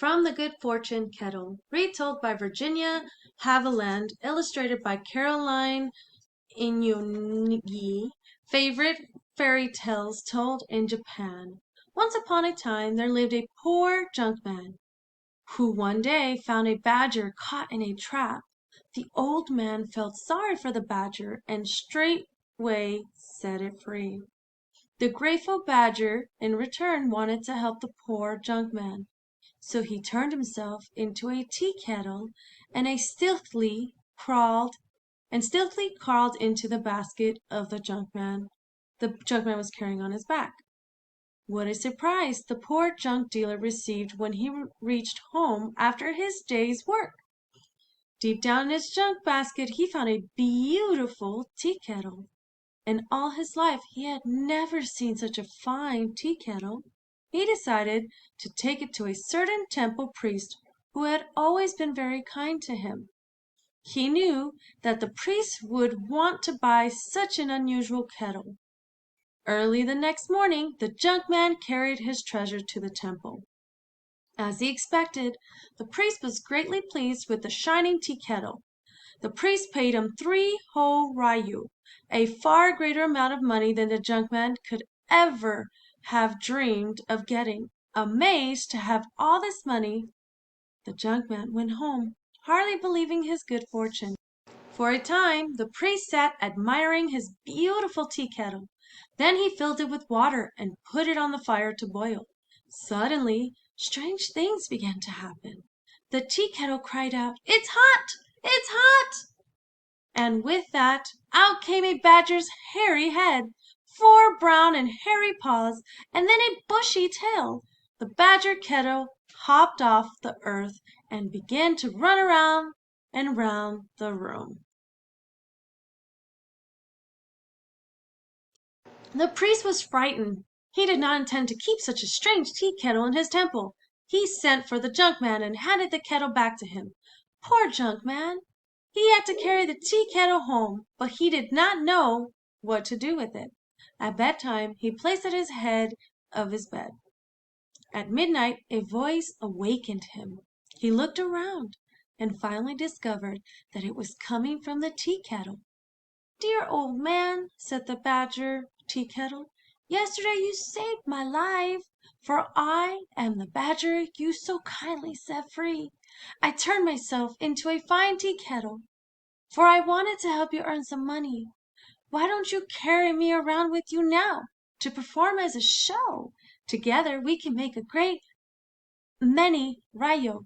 From the Good Fortune Kettle, retold by Virginia Haviland, illustrated by Caroline Inouye. Favorite fairy tales told in Japan. Once upon a time there lived a poor junkman who one day found a badger caught in a trap. The old man felt sorry for the badger and straightway set it free. The grateful badger in return wanted to help the poor junkman. So he turned himself into a tea kettle and stealthily crawled into the basket of the junkman was carrying on his back. What a surprise the poor junk dealer received when he reached home after his day's work! Deep down in his junk basket he found a beautiful tea kettle. In all his life he had never seen such a fine tea kettle. He decided to take it to a certain temple priest who had always been very kind to him. He knew that the priest would want to buy such an unusual kettle. Early the next morning the junkman carried his treasure to the temple. As he expected, the priest was greatly pleased with the shining tea kettle. The priest paid him 3 whole ryu, a far greater amount of money than the junkman could ever have dreamed of getting. Amazed to have all this money, the junkman went home, hardly believing his good fortune. For a time the priest sat admiring his beautiful tea kettle. Then he filled it with water and put it on the fire to boil. Suddenly strange things began to happen. The tea kettle cried out, "It's hot! It's hot!" And with that, out came a badger's hairy head, 4 brown and hairy paws, and then a bushy tail. The badger kettle hopped off the earth and began to run around and round the room. The priest was frightened. He did not intend to keep such a strange tea kettle in his temple. He sent for the junkman and handed the kettle back to him. Poor junkman! He had to carry the tea kettle home, but he did not know what to do with it. At bedtime he placed it at the head of his bed. At midnight a voice awakened him. He looked around and finally discovered that it was coming from the tea kettle. "Dear old man," said the badger tea kettle, "yesterday you saved my life, for I am the badger you so kindly set free. I turned myself into a fine tea kettle, for I wanted to help you earn some money. Why don't you carry me around with you now to perform as a show? Together we can make a great many ryo."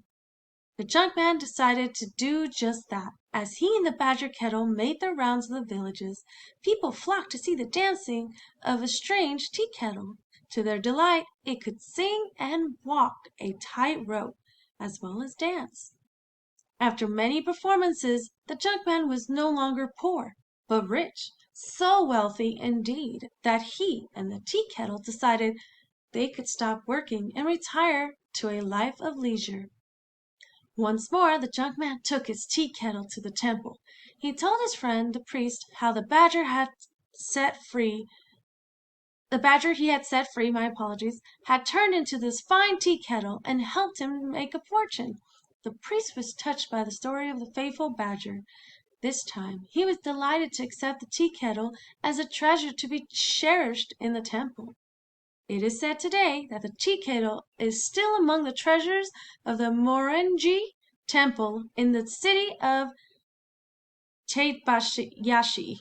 The junkman decided to do just that. As he and the badger kettle made their rounds of the villages, people flocked to see the dancing of a strange tea kettle. To their delight, it could sing and walk a tight rope, as well as dance. After many performances, the junkman was no longer poor, but rich, so wealthy indeed that he and the tea kettle decided they could stop working and retire to a life of leisure. Once more the junkman took his tea kettle to the temple. He told his friend the priest how the badger he had set free, had turned into this fine tea kettle and helped him make a fortune. The priest was touched by the story of the faithful badger. This time he was delighted to accept the tea kettle as a treasure to be cherished in the temple. It is said today that the tea kettle is still among the treasures of the Morenji Temple in the city of Teibayashi.